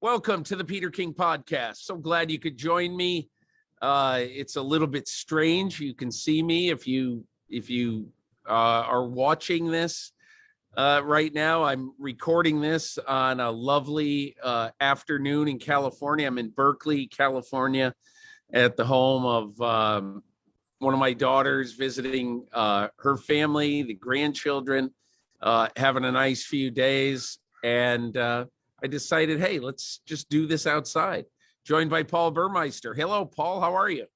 Welcome to the Peter King Podcast. So glad you could join me. It's a little bit strange. You can see me if you are watching this right now. I'm recording this on a lovely afternoon in California. I'm in Berkeley, California, at the home of one of my daughters, visiting her family, the grandchildren, having a nice few days. And I decided, hey, let's just do this outside. Joined by Paul Burmeister. Hello, Paul. How are you?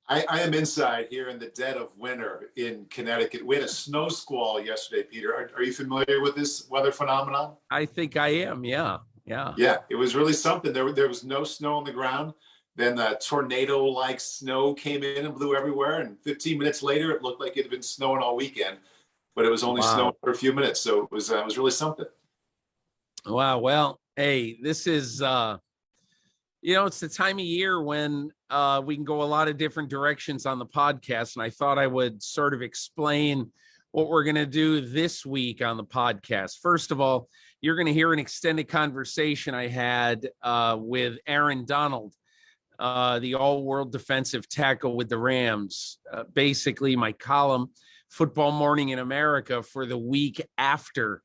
I am inside here in the dead of winter in Connecticut. We had a snow squall yesterday, Peter. Are you familiar with this weather phenomenon? I think I am. Yeah. Yeah, it was really something. There was no snow on the ground. Then the tornado-like snow came in and blew everywhere. And 15 minutes later, it looked like it had been snowing all weekend, but it was only snowing for a few minutes. So it was really something. Wow. Well, hey, this is, it's the time of year when we can go a lot of different directions on the podcast. And I thought I would sort of explain what we're going to do this week on the podcast. First of all, you're going to hear an extended conversation I had with Aaron Donald, the all-world defensive tackle with the Rams. Basically, my column, Football Morning in America, for the week after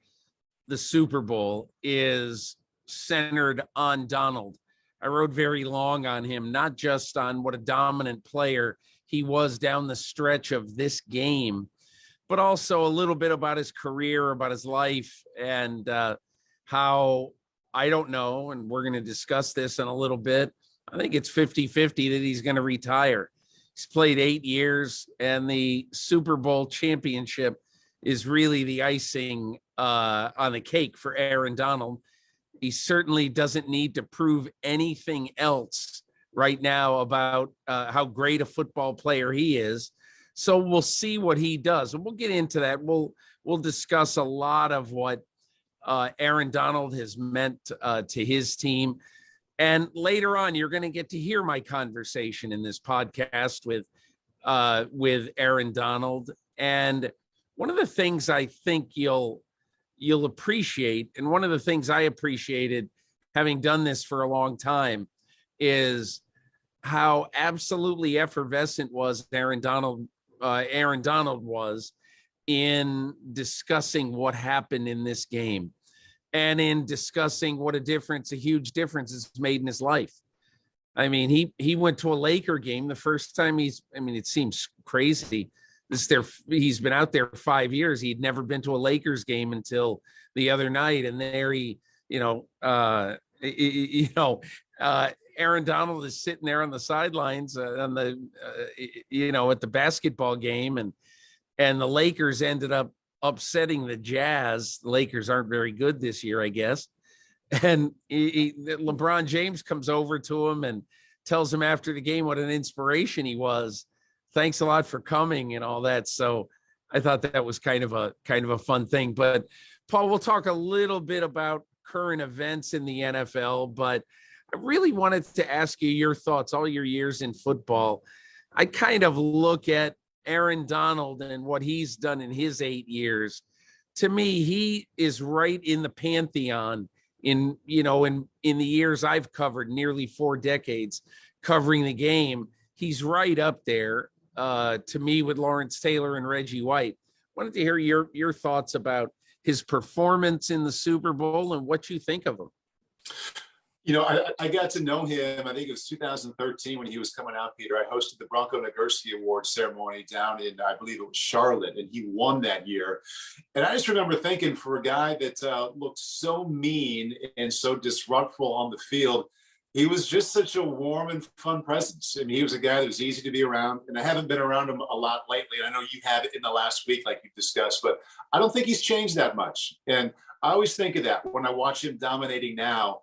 the Super Bowl is centered on Donald. I wrote very long on him, not just on what a dominant player he was down the stretch of this game, but also a little bit about his career, about his life, and how, I don't know, and we're going to discuss this in a little bit, I think it's 50-50 that he's going to retire. He's played 8 years, and the Super Bowl championship is really the icing on the cake for Aaron Donald. He certainly doesn't need to prove anything else right now about how great a football player he is. So we'll see what he does, and we'll get into that. We'll discuss a lot of what Aaron Donald has meant to his team. And later on, you're going to get to hear my conversation in this podcast with Aaron Donald. And one of the things I think you'll appreciate, and one of the things I appreciated having done this for a long time, is how absolutely effervescent was Aaron Donald was in discussing what happened in this game, and in discussing what a huge difference it's made in his life. I mean, he went to a Laker game the first time it seems crazy. He's been out there 5 years. He'd never been to a Lakers game until the other night. And there Aaron Donald is sitting there on the sidelines at the basketball game. And the Lakers ended up upsetting the Jazz. The Lakers aren't very good this year, I guess. And LeBron James comes over to him and tells him after the game what an inspiration he was. Thanks a lot for coming and all that. So I thought that was kind of a fun thing. But Paul, we'll talk a little bit about current events in the NFL, but I really wanted to ask you your thoughts. All your years in football, I kind of look at Aaron Donald and what he's done in his 8 years. To me, he is right in the pantheon in the years I've covered, nearly 4 decades covering the game. He's right up there to me with Lawrence Taylor and Reggie White. Wanted to hear your thoughts about his performance in the Super Bowl and what you think of him. I got to know him, I think it was 2013 when he was coming out, Peter. I hosted the Bronco Nagurski Award ceremony down in, I believe it was Charlotte, and he won that year. And I just remember thinking, for a guy that looked so mean and so disruptful on the field, he was just such a warm and fun presence. I mean, he was a guy that was easy to be around, and I haven't been around him a lot lately. I know you have in the last week, like you've discussed, but I don't think he's changed that much. And I always think of that when I watch him dominating now.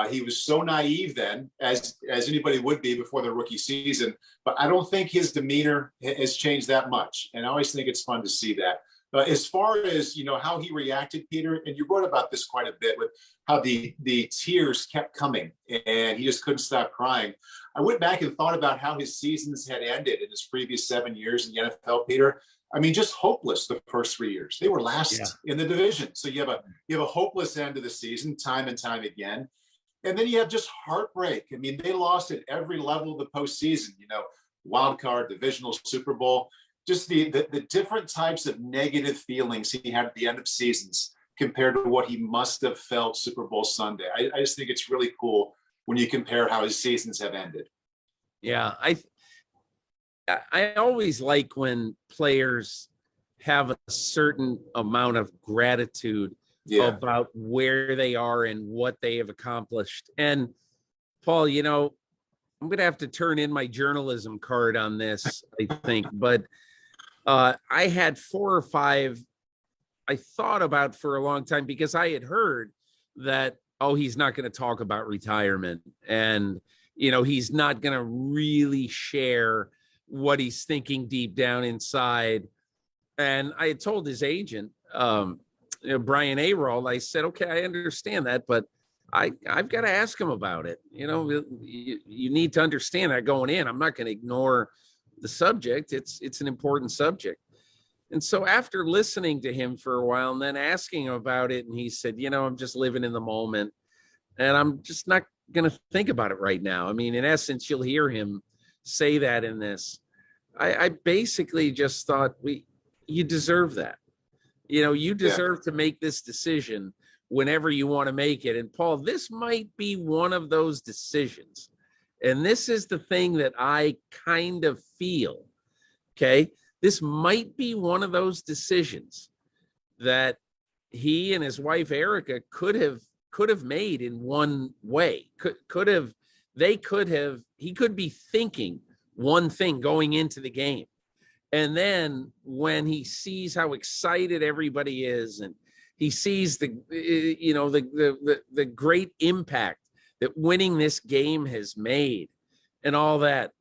He was so naive then, as anybody would be before the rookie season, but I don't think his demeanor has changed that much. And I always think it's fun to see that. As far as, how he reacted, Peter, and you wrote about this quite a bit with how the tears kept coming and he just couldn't stop crying. I went back and thought about how his seasons had ended in his previous 7 years in the NFL, Peter. I mean, just hopeless the first 3 years. They were last in the division. So you have a hopeless end of the season time and time again. And then you have just heartbreak. I mean, they lost at every level of the postseason, wild card, divisional, Super Bowl, just the different types of negative feelings he had at the end of seasons compared to what he must have felt Super Bowl Sunday. I just think it's really cool when you compare how his seasons have ended. Yeah, I always like when players have a certain amount of gratitude about where they are and what they have accomplished. And Paul, I'm going to have to turn in my journalism card on this, I think, but I had 4 or 5 I thought about for a long time, because I had heard that, he's not going to talk about retirement, and, he's not going to really share what he's thinking deep down inside. And I had told his agent, Brian Arold, I said, okay, I understand that, but I've got to ask him about it. You need to understand that going in. I'm not going to ignore the subject. It's an important subject. And so after listening to him for a while and then asking him about it, and he said, I'm just living in the moment, and I'm just not going to think about it right now. I mean, in essence, you'll hear him say that in this. I basically just thought, you deserve that. You deserve to make this decision whenever you want to make it. And Paul, this might be one of those decisions. And this is the thing that I kind of feel, okay? This might be one of those decisions that he and his wife, Erica, could have made in one way. He could be thinking one thing going into the game. And then when he sees how excited everybody is, and he sees the great impact that winning this game has made and all that,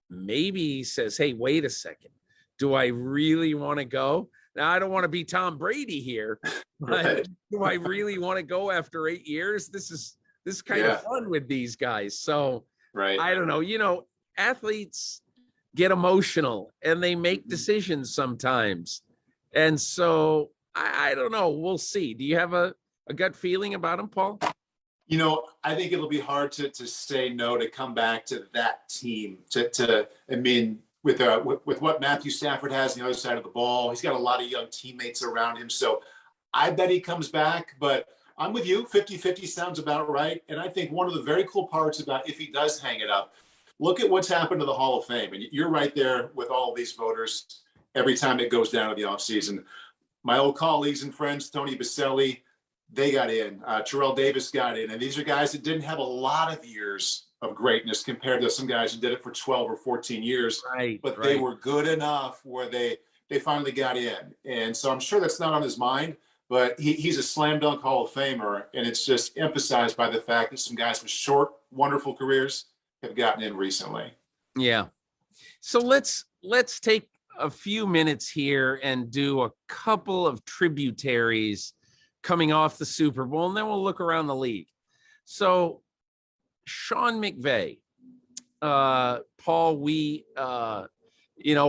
maybe he says, hey, wait a second. Do I really want to go? Now, I don't want to be Tom Brady here, but right. Do I really want to go after 8 years? This is kind of fun with these guys. So right. I don't know, athletes get emotional and they make decisions sometimes. And so I don't know. We'll see. Do you have a gut feeling about him, Paul? I think it'll be hard to say no, to come back to that team. With what Matthew Stafford has on the other side of the ball, he's got a lot of young teammates around him. So I bet he comes back, but I'm with you. 50-50 sounds about right. And I think one of the very cool parts about if he does hang it up, look at what's happened to the Hall of Fame. And you're right there with all of these voters every time it goes down to the offseason. My old colleagues and friends, Tony Baselli, they got in. Terrell Davis got in. And these are guys that didn't have a lot of years of greatness compared to some guys who did it for 12 or 14 years. Right, but they were good enough where they finally got in. And so I'm sure that's not on his mind, but he's a slam dunk Hall of Famer. And it's just emphasized by the fact that some guys with short, wonderful careers have gotten in recently. Yeah. So let's take a few minutes here and do a couple of tributaries coming off the Super Bowl, and then we'll look around the league. So Sean McVay, Paul,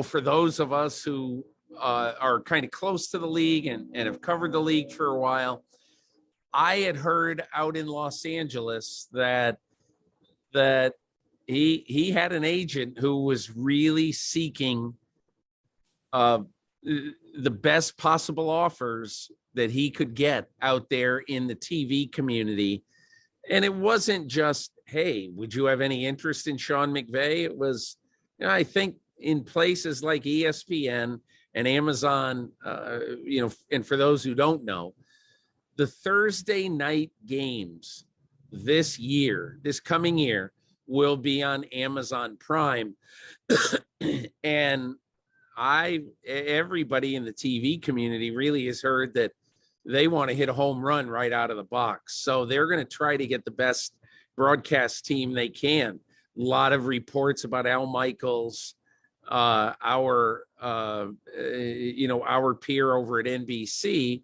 for those of us who are kind of close to the league and have covered the league for a while, I had heard out in Los Angeles that he had an agent who was really seeking the best possible offers that he could get out there in the TV community. And it wasn't just, hey, would you have any interest in Sean McVay? It was, I think in places like ESPN and Amazon, and for those who don't know, the Thursday night games this coming year, will be on Amazon Prime. And everybody in the TV community really has heard that they want to hit a home run right out of the box. So they're going to try to get the best broadcast team they can. A lot of reports about Al Michaels, our peer over at NBC,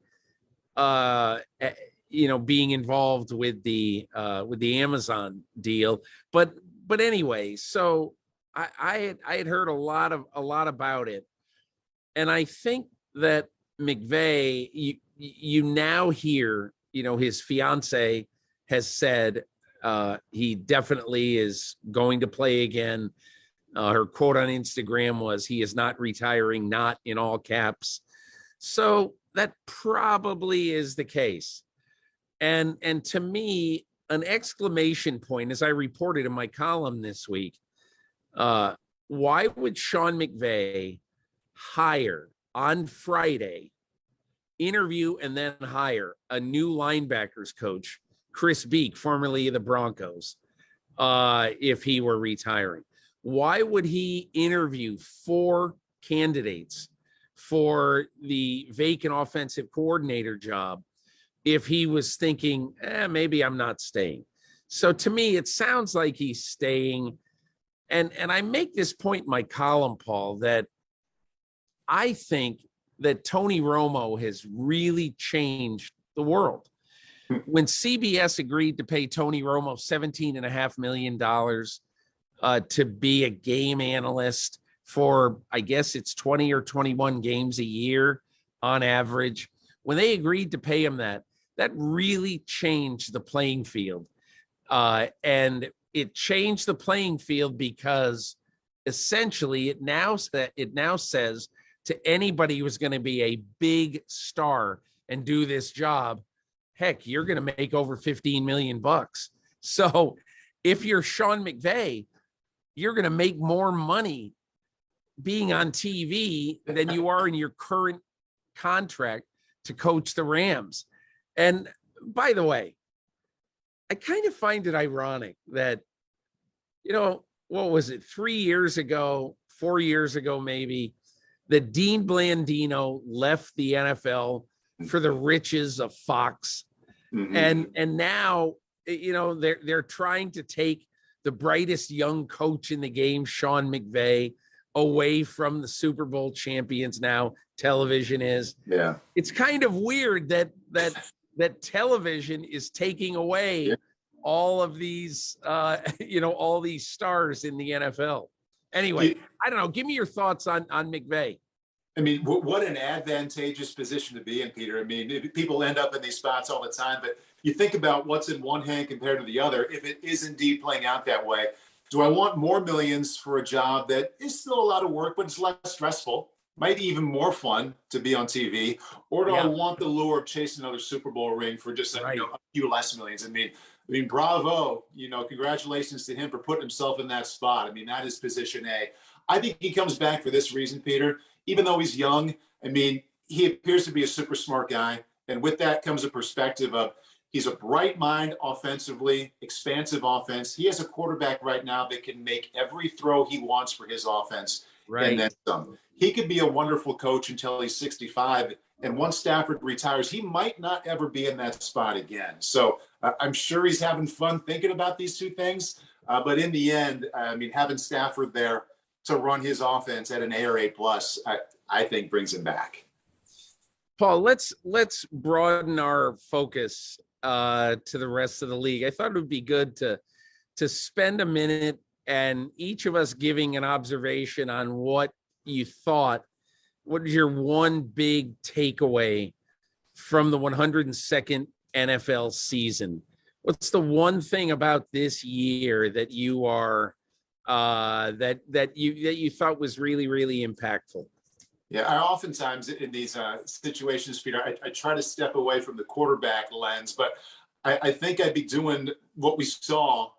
being involved with the Amazon deal. But anyway, so I had heard a lot about it. And I think that McVay, you now hear, his fiance has said, He definitely is going to play again. Her quote on Instagram was, "He is not retiring," not in all caps. So that probably is the case. And to me, an exclamation point, as I reported in my column this week, why would Sean McVay hire on Friday, interview and then hire a new linebackers coach, Chris Beek, formerly of the Broncos, if he were retiring? Why would he interview 4 candidates for the vacant offensive coordinator job if he was thinking, maybe I'm not staying? So to me, it sounds like he's staying. And I make this point in my column, Paul, that I think that Tony Romo has really changed the world. When CBS agreed to pay Tony Romo $17.5 million to be a game analyst for, I guess it's 20 or 21 games a year on average, when they agreed to pay him that really changed the playing field. And it changed the playing field because essentially it now says to anybody who's going to be a big star and do this job, heck, you're going to make over $15 million. So if you're Sean McVay, you're going to make more money being on TV than you are in your current contract to coach the Rams. And by the way, I kind of find it ironic that, what was it, 3 years ago, 4 years ago, maybe, that Dean Blandino left the NFL for the riches of Fox. Mm-hmm. And now, they're trying to take the brightest young coach in the game, Sean McVay, away from the Super Bowl champions. Now television is. Yeah. It's kind of weird that television is taking away all of these, all these stars in the NFL. Anyway, I don't know. Give me your thoughts on McVay. I mean, what an advantageous position to be in, Peter. I mean, people end up in these spots all the time, but you think about what's in one hand compared to the other. If it is indeed playing out that way, do I want more millions for a job that is still a lot of work, but it's less stressful, might be even more fun to be on TV? Or do I want the lure of chasing another Super Bowl ring for just a few less millions? I mean, bravo, congratulations to him for putting himself in that spot. I mean, that is position A. I think he comes back for this reason, Peter. Even though he's young, I mean, he appears to be a super smart guy. And with that comes a perspective of he's a bright mind offensively, expansive offense. He has a quarterback right now that can make every throw he wants for his offense. Right. And then some. He could be a wonderful coach until he's 65. And once Stafford retires, he might not ever be in that spot again. So I'm sure he's having fun thinking about these two things. But in the end, I mean, having Stafford there to run his offense at an A or A plus, I think brings him back. Paul, let's broaden our focus to the rest of the league. I thought it would be good to spend a minute and each of us giving an observation on what you thought. What is your one big takeaway from the 102nd NFL season? What's the one thing about this year that you are that you thought was really, really impactful? Yeah, I oftentimes in these situations, Peter, I try to step away from the quarterback lens, but I think I'd be doing what we saw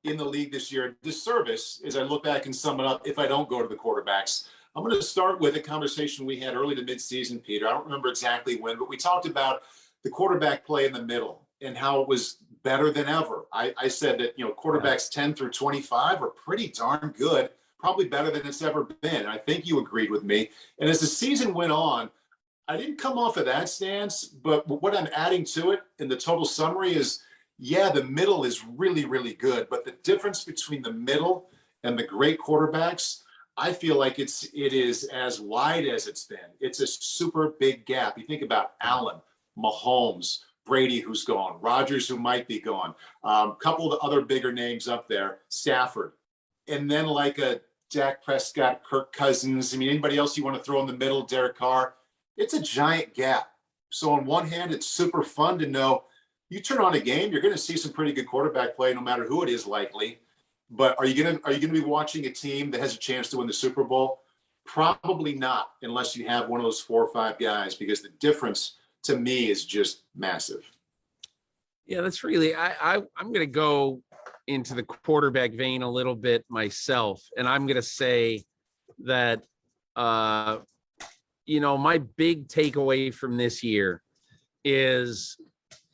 in the league this year a disservice as I look back and sum it up if I don't go to the quarterbacks. I'm going to start with a conversation we had early to midseason, Peter. I don't remember exactly when, but we talked about the quarterback play in the middle and how it was better than ever. I said that, quarterbacks 10 through 25 are pretty darn good, probably better than it's ever been. And I think you agreed with me. And as the season went on, I didn't come off of that stance, but what I'm adding to it in the total summary is, the middle is really, really good. But the difference between the middle and the great quarterbacks, I feel like it is as wide as it's been. It's a super big gap. You think about Allen, Mahomes, Brady, who's gone, Rodgers, who might be gone, a couple of the other bigger names up there, Stafford, and then like a Dak Prescott, Kirk Cousins. I mean, anybody else you want to throw in the middle, Derek Carr. It's a giant gap. So on one hand, it's super fun to know you turn on a game, you're going to see some pretty good quarterback play, no matter who it is, likely. But are you going to be watching a team that has a chance to win the Super Bowl? Probably not, unless you have one of those 4 or 5 guys, because the difference to me is just massive. Yeah, that's really, I'm going to go into the quarterback vein a little bit myself. And I'm going to say that, my big takeaway from this year is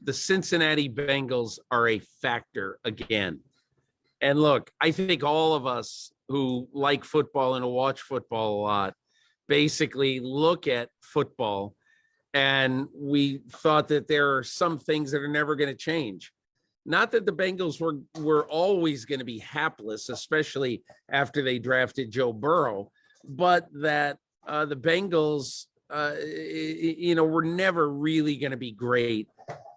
the Cincinnati Bengals are a factor again. And look, I think all of us who like football and who watch football a lot basically look at football, and we thought that there are some things that are never going to change. Not that the Bengals were always going to be hapless, especially after they drafted Joe Burrow, but that the Bengals, were never really going to be great,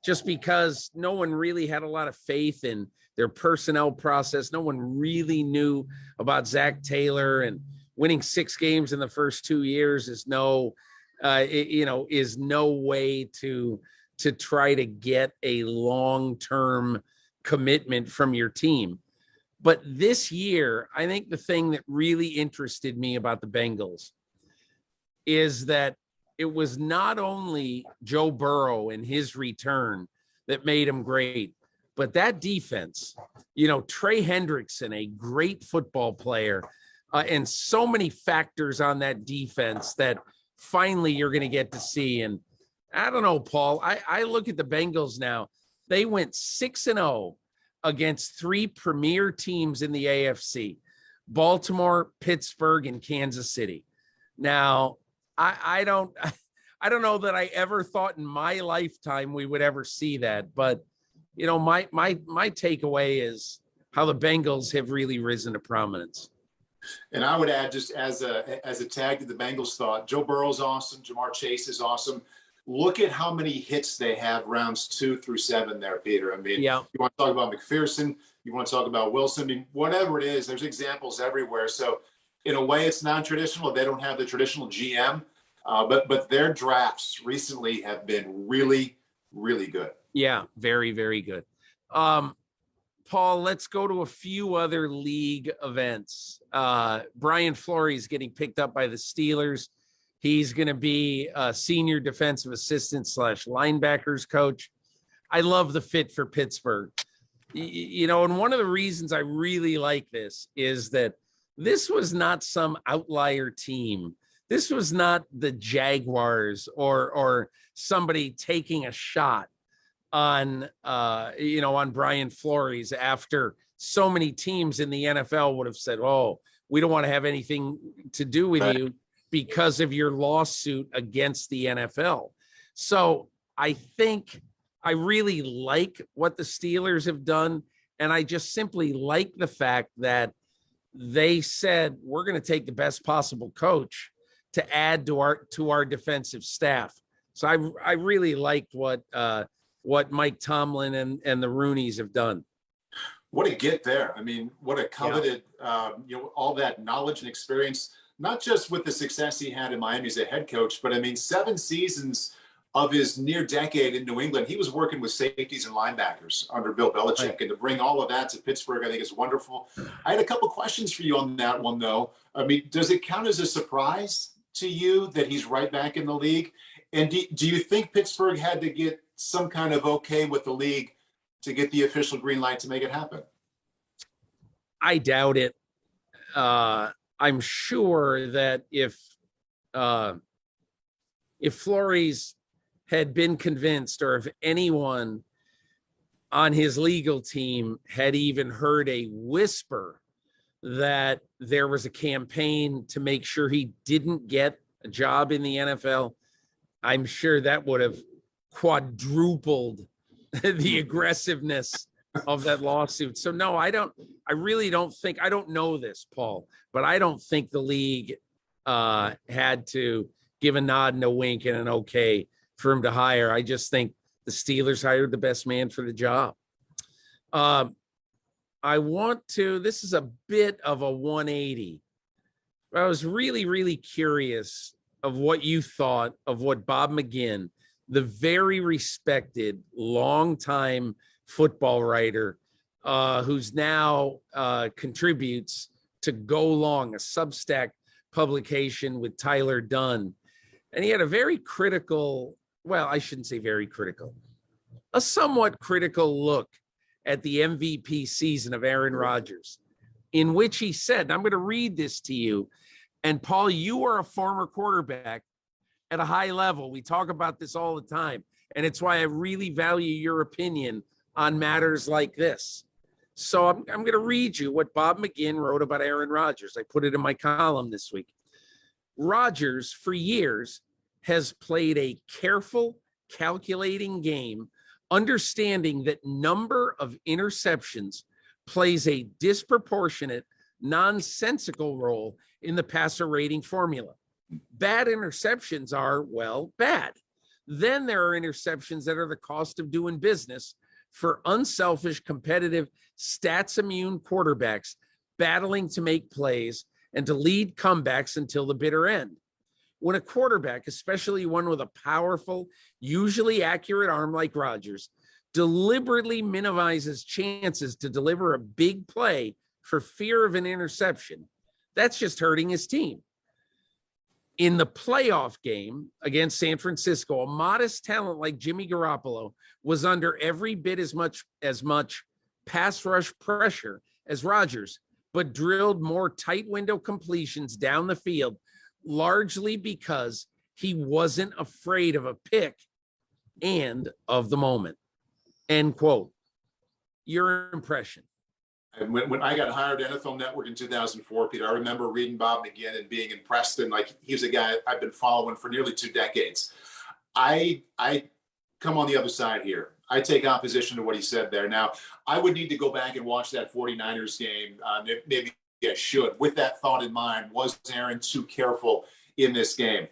just because no one really had a lot of faith in their personnel process. No one really knew about Zach Taylor, and winning 6 games in the first 2 years is no way to try to get a long-term commitment from your team. But this year, I think the thing that really interested me about the Bengals is that it was not only Joe Burrow and his return that made him great, but that defense, Trey Hendrickson, a great football player, and so many factors on that defense that finally you're going to get to see. And I don't know, Paul, I look at the Bengals now. They went 6-0 against 3 premier teams in the AFC, Baltimore, Pittsburgh, and Kansas City. Now, I don't know that I ever thought in my lifetime we would ever see that, but my takeaway is how the Bengals have really risen to prominence. And I would add, just as a tag to the Bengals thought, Joe Burrow's awesome. Jamar Chase is awesome. Look at how many hits they have rounds 2 through 7 there, Peter. I mean, yeah. You want to talk about McPherson, you want to talk about Wilson, I mean, whatever it is, there's examples everywhere. So in a way, it's non-traditional. They don't have the traditional GM, but their drafts recently have been really, really good. Yeah, very, very good. Paul, let's go to a few other league events. Brian Flores getting picked up by the Steelers. He's going to be a senior defensive assistant / linebackers coach. I love the fit for Pittsburgh. And one of the reasons I really like this is that this was not some outlier team. This was not the Jaguars or somebody taking a shot on Brian Flores after so many teams in the NFL would have said, oh, we don't want to have anything to do with you because of your lawsuit against the NFL. So I think I really like what the Steelers have done. And I just simply like the fact that they said, we're going to take the best possible coach to add to our defensive staff. So I really liked what Mike Tomlin and the Rooneys have done. What a get there. I mean, what a coveted, all that knowledge and experience, not just with the success he had in Miami as a head coach, but I mean, 7 seasons of his near decade in New England, he was working with safeties and linebackers under Bill Belichick. Right. And to bring all of that to Pittsburgh, I think is wonderful. I had a couple questions for you on that one, though. I mean, does it count as a surprise to you that he's right back in the league? And do you think Pittsburgh had to get some kind of okay with the league to get the official green light to make it happen? I doubt it. I'm sure that if Flores had been convinced, or if anyone on his legal team had even heard a whisper that there was a campaign to make sure he didn't get a job in the NFL, I'm sure that would have quadrupled the aggressiveness of that lawsuit. So no, I really don't think, I don't know this, Paul, but I don't think the league had to give a nod and a wink and an okay for him to hire. I just think the Steelers hired the best man for the job. This is a bit of a 180. I was really, really curious of what you thought of what Bob McGinn, the very respected longtime football writer who's now contributes to Go Long, a Substack publication with Tyler Dunn. And he had a very critical, well, I shouldn't say very critical, a somewhat critical look at the MVP season of Aaron Rodgers, in which he said, and I'm going to read this to you, and Paul, you are a former quarterback at a high level. We talk about this all the time, and it's why I really value your opinion on matters like this. So I'm going to read you what Bob McGinn wrote about Aaron Rodgers. I put it in my column this week. Rodgers, for years, has played a careful, calculating game, understanding that number of interceptions plays a disproportionate, nonsensical role in the passer rating formula. Bad interceptions are, well, bad. Then there are interceptions that are the cost of doing business for unselfish, competitive, stats-immune quarterbacks battling to make plays and to lead comebacks until the bitter end. When a quarterback, especially one with a powerful, usually accurate arm like Rodgers, deliberately minimizes chances to deliver a big play for fear of an interception, that's just hurting his team. In the playoff game against San Francisco, a modest talent like Jimmy Garoppolo was under every bit as much pass rush pressure as Rodgers, but drilled more tight window completions down the field, largely because he wasn't afraid of a pick and of the moment. End quote. Your impression? And when I got hired at NFL Network in 2004, Peter, I remember reading Bob McGinn and being impressed. And like, he's a guy I've been following for nearly 2 decades. I come on the other side here. I take opposition to what he said there. Now, I would need to go back and watch that 49ers game. Maybe I should. With that thought in mind, was Aaron too careful in this game?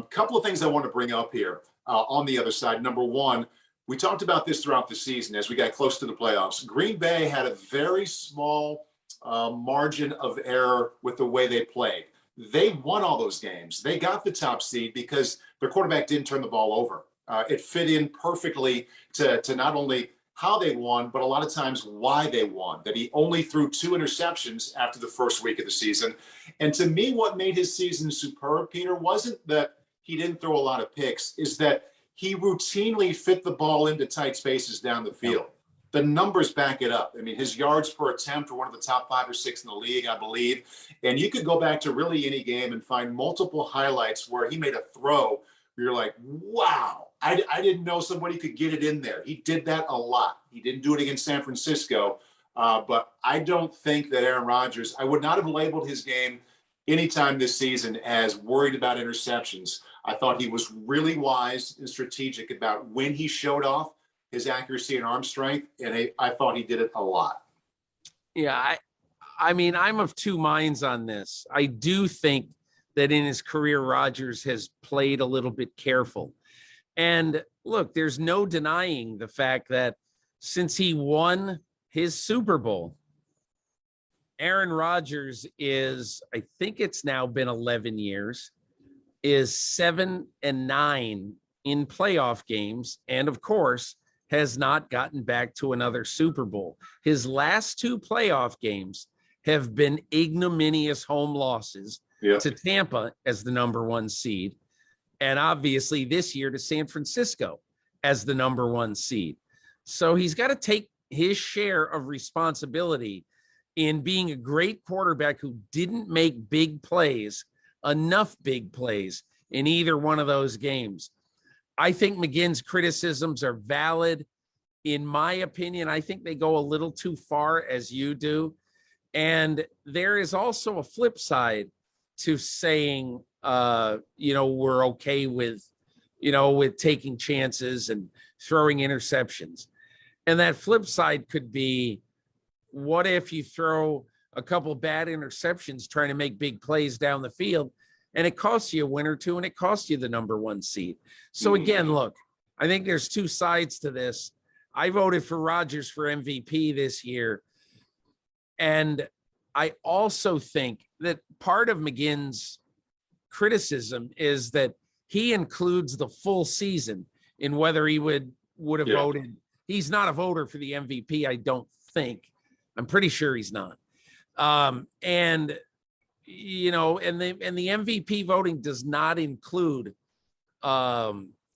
Couple of things I want to bring up here on the other side. Number one, we talked about this throughout the season as we got close to the playoffs. Green Bay had a very small margin of error with the way they played. They won all those games. They got the top seed because their quarterback didn't turn the ball over. It fit in perfectly to not only how they won, but a lot of times why they won, that he only threw 2 interceptions after the first week of the season. And to me, what made his season superb, Peter, wasn't that he didn't throw a lot of picks, is that he routinely fit the ball into tight spaces down the field. The numbers back it up. I mean, his yards per attempt are one of the top 5 or 6 in the league, I believe. And you could go back to really any game and find multiple highlights where he made a throw where you're like, wow, I didn't know somebody could get it in there. He did that a lot. He didn't do it against San Francisco. But I don't think that Aaron Rodgers, I would not have labeled his game anytime this season as worried about interceptions. I thought he was really wise and strategic about when he showed off his accuracy and arm strength, and I thought he did it a lot. Yeah, I mean, I'm of 2 minds on this. I do think that in his career, Rodgers has played a little bit careful. And look, there's no denying the fact that since he won his Super Bowl, Aaron Rodgers is, I think it's now been 11 years, is 7-9 in playoff games, and of course has not gotten back to another Super Bowl. His last 2 playoff games have been ignominious home losses to Tampa as the number 1 seed, and obviously this year to San Francisco as the number 1 seed. So he's got to take his share of responsibility in being a great quarterback who didn't make big plays, enough big plays in either one of those games. I think McGinn's criticisms are valid. In my opinion, I think they go a little too far, as you do. And there is also a flip side to saying, we're okay with taking chances and throwing interceptions. And that flip side could be, what if you throw a couple bad interceptions trying to make big plays down the field, and it costs you a win or 2, and it costs you the number 1 seed? So again, look, I think there's 2 sides to this. I voted for Rodgers for MVP this year. And I also think that part of McGinn's criticism is that he includes the full season in whether he would have Yeah. voted. He's not a voter for the MVP, I don't think. I'm pretty sure he's not. And you know, and the MVP voting does not include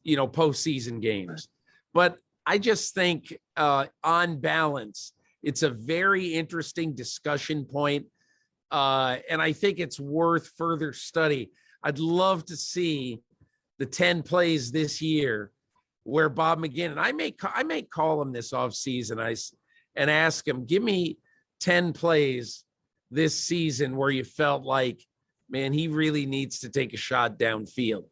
you know, postseason games. But I just think on balance, it's a very interesting discussion point. And I think it's worth further study. I'd love to see the 10 plays this year where Bob McGinn, and I may call him this offseason and ask him, give me 10 plays this season where you felt like, man, he really needs to take a shot downfield.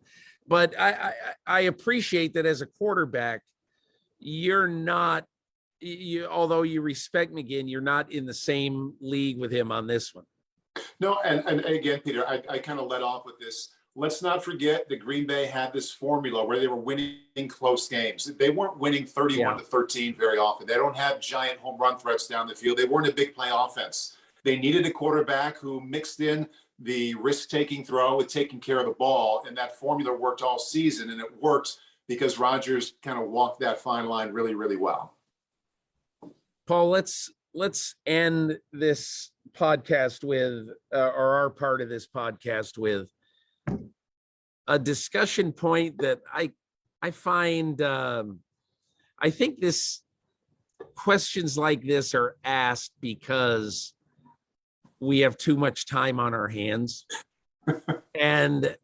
But I appreciate that as a quarterback, you're not, although you respect McGinn, you're not in the same league with him on this one. No, and again, Peter, I kind of led off with this. Let's not forget that Green Bay had this formula where they were winning close games. They weren't winning 31-13 very often. They don't have giant home run threats down the field. They weren't a big play offense. They needed a quarterback who mixed in the risk-taking throw with taking care of the ball, and that formula worked all season, and it worked because Rodgers kind of walked that fine line really, really well. Paul, let's end this podcast with, or our part of this podcast with, a discussion point that I find, I think questions like this are asked because we have too much time on our hands, and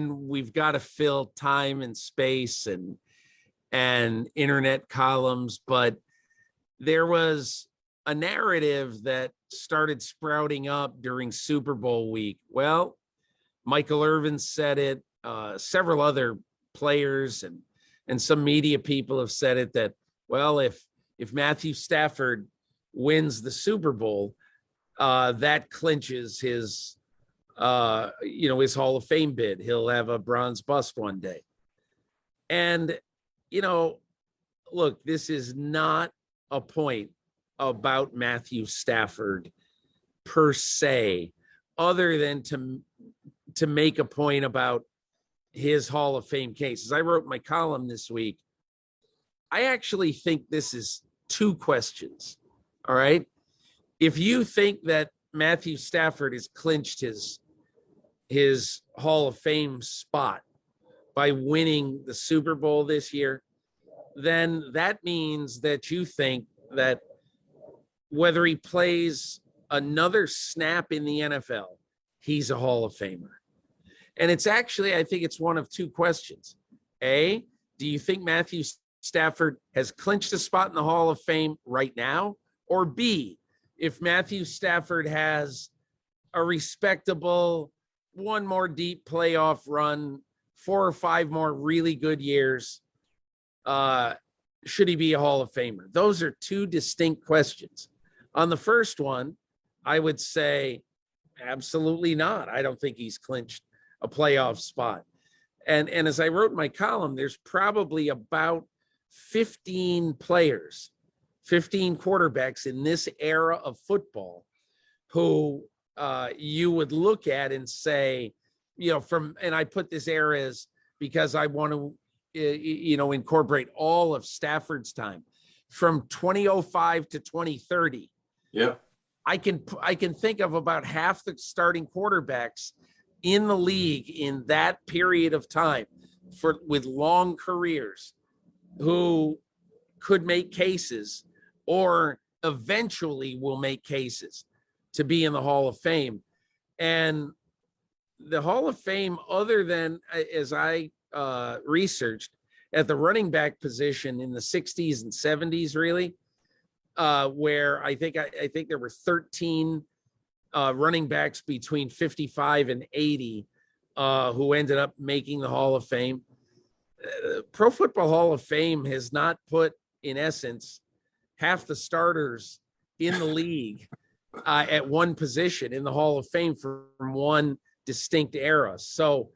we've got to fill time and space and internet columns. But there was a narrative that started sprouting up during Super Bowl week. Well, Michael Irvin said it, several other players and some media people have said it, that, well, if Matthew Stafford wins the Super Bowl, that clinches his his Hall of Fame bid. He'll have a bronze bust one day. And, look, this is not a point about Matthew Stafford per se, other than to make a point about his Hall of Fame case. As I wrote my column this week, I actually think this is two questions. All right. If you think that Matthew Stafford has clinched his Hall of Fame spot by winning the Super Bowl this year, then that means that you think that whether he plays another snap in the NFL, he's a Hall of Famer. And it's actually, I think it's one of two questions. A, do you think Matthew Stafford has clinched a spot in the Hall of Fame right now? Or B, if Matthew Stafford has a respectable one more deep playoff run, 4 or 5 more really good years, should he be a Hall of Famer? Those are two distinct questions. On the first one, I would say absolutely not. I don't think he's clinched a playoff spot. And as I wrote in my column, there's probably about 15 players, 15 quarterbacks in this era of football who you would look at and say, and I put this era as because I want to, incorporate all of Stafford's time from 2005 to 2030. Yeah. I can think of about half the starting quarterbacks in the league in that period of time with long careers who could make cases or eventually will make cases to be in the Hall of Fame. And the Hall of Fame, other than, as I researched, at the running back position in the 60s and 70s, really, where I think there were 13 running backs between 55 and 80 who ended up making the Hall of Fame. Pro Football Hall of Fame has not put, in essence, half the starters in the league at one position in the Hall of Fame from one distinct era. So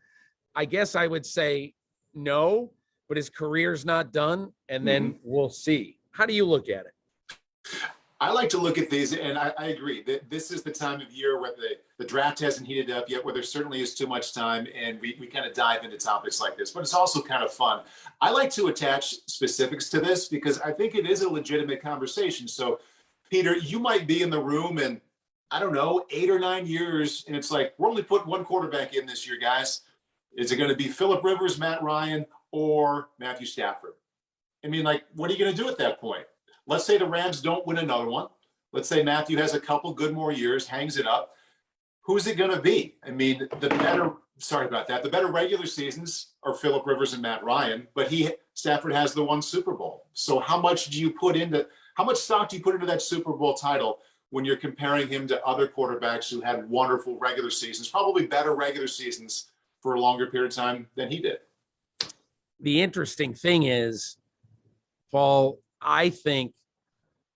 I guess I would say no, but his career's not done, and then we'll see. How do you look at it? I like to look at these, and I agree that this is the time of year where the draft hasn't heated up yet, where there certainly is too much time, and we kind of dive into topics like this. But it's also kind of fun. I like to attach specifics to this because I think it is a legitimate conversation. So, Peter, you might be in the room and, I don't know, 8 or 9 years, and it's like, we're only putting one quarterback in this year, guys. Is it going to be Phillip Rivers, Matt Ryan, or Matthew Stafford? I mean, like, what are you going to do at that point? Let's say the Rams don't win another one. Let's say Matthew has a couple good more years, hangs it up. Who's it going to be? I mean, the better regular seasons are Phillip Rivers and Matt Ryan, but Stafford has the one Super Bowl. So how much stock do you put into that Super Bowl title when you're comparing him to other quarterbacks who had wonderful regular seasons, probably better regular seasons for a longer period of time than he did? The interesting thing is, Paul, I think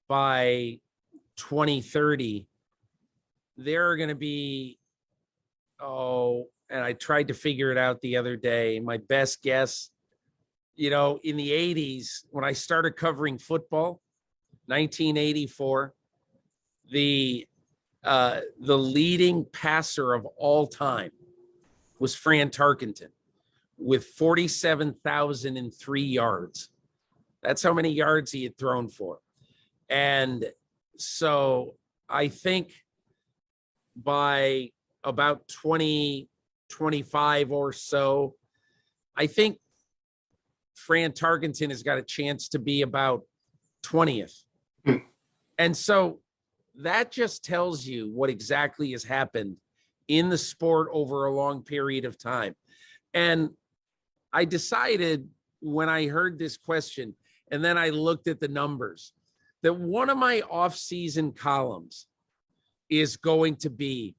by 2030, there are going to be, and I tried to figure it out the other day. My best guess, in the 80s, when I started covering football, 1984, the leading passer of all time was Fran Tarkenton with 47,003 yards. That's how many yards he had thrown for. And so I think by about 2025 or so, I think Fran Tarkenton has got a chance to be about 20th. And so that just tells you what exactly has happened in the sport over a long period of time. And I decided when I heard this question, and then I looked at the numbers, that one of my off-season columns is going to be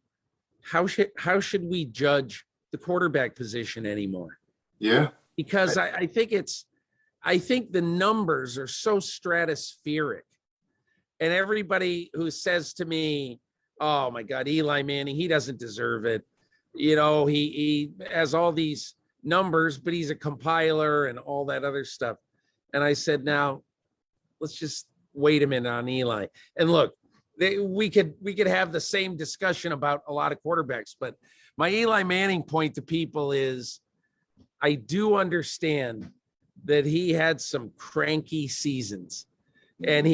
how should we judge the quarterback position anymore? Yeah. Because I think the numbers are so stratospheric. And everybody who says to me, oh my God, Eli Manning, he doesn't deserve it. He has all these numbers, but he's a compiler and all that other stuff. And I said, now let's just wait a minute on Eli. And look, we could have the same discussion about a lot of quarterbacks, but my Eli Manning point to people is, I do understand that he had some cranky seasons. And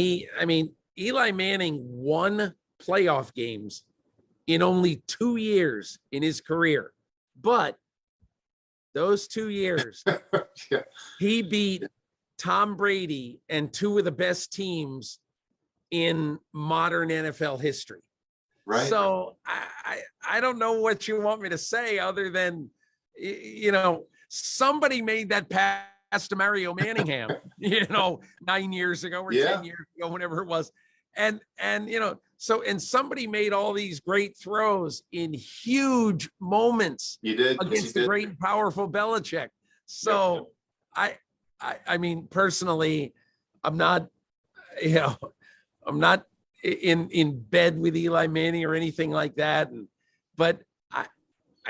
Eli Manning won playoff games in only 2 years in his career. But those 2 years, yeah. He beat Tom Brady and two of the best teams in modern NFL history. Right. So I don't know what you want me to say other than, somebody made that pass to Mario Manningham, 9 years ago or 10 years ago, whenever it was. And somebody made all these great throws in huge moments against the great and powerful Belichick. So I mean, personally, I'm not in bed with Eli Manning or anything like that. But I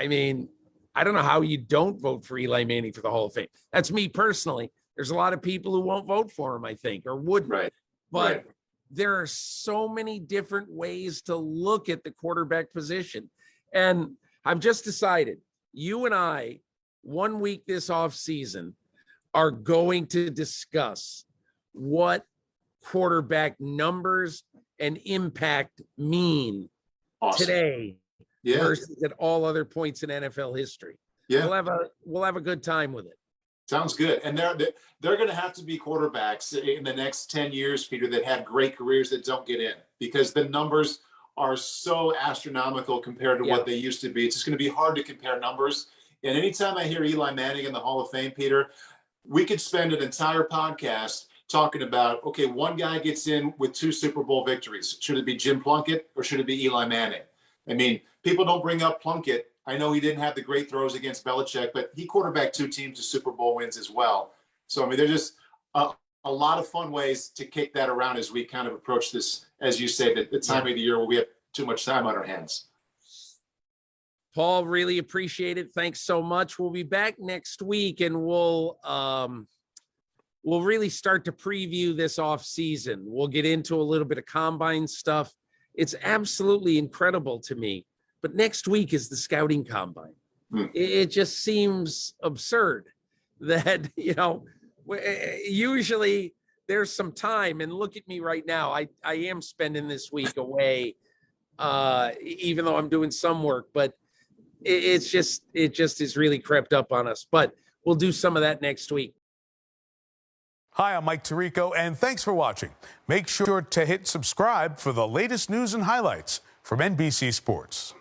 mean, I don't know how you don't vote for Eli Manning for the Hall of Fame. That's me personally. There's a lot of people who won't vote for him, I think, or wouldn't. Right. But there are so many different ways to look at the quarterback position. And I've just decided, you and I, 1 week this offseason, are going to discuss what quarterback numbers and impact mean today versus at all other points in NFL history. Yeah, we'll have a good time with it. Sounds good. And they're going to have to be quarterbacks in the next 10 years, Peter, that have great careers that don't get in, because the numbers are so astronomical compared to what they used to be. It's just going to be hard to compare numbers. And anytime I hear Eli Manning in the Hall of Fame, Peter, we could spend an entire podcast talking about, okay, one guy gets in with 2 Super Bowl victories. Should it be Jim Plunkett or should it be Eli Manning? I mean, people don't bring up Plunkett. I know he didn't have the great throws against Belichick, but he quarterbacked 2 teams to Super Bowl wins as well. So, I mean, there's just a lot of fun ways to kick that around as we kind of approach this, as you say, the time of the year where we have too much time on our hands. Paul, really appreciate it. Thanks so much. We'll be back next week, and we'll we'll really start to preview this off season. We'll get into a little bit of combine stuff. It's absolutely incredible to me. But next week is the scouting combine. It just seems absurd that, usually there's some time, and look at me right now. I am spending this week away, even though I'm doing some work, but it just is really crept up on us. But we'll do some of that next week. Hi, I'm Mike Tirico, and thanks for watching. Make sure to hit subscribe for the latest news and highlights from NBC Sports.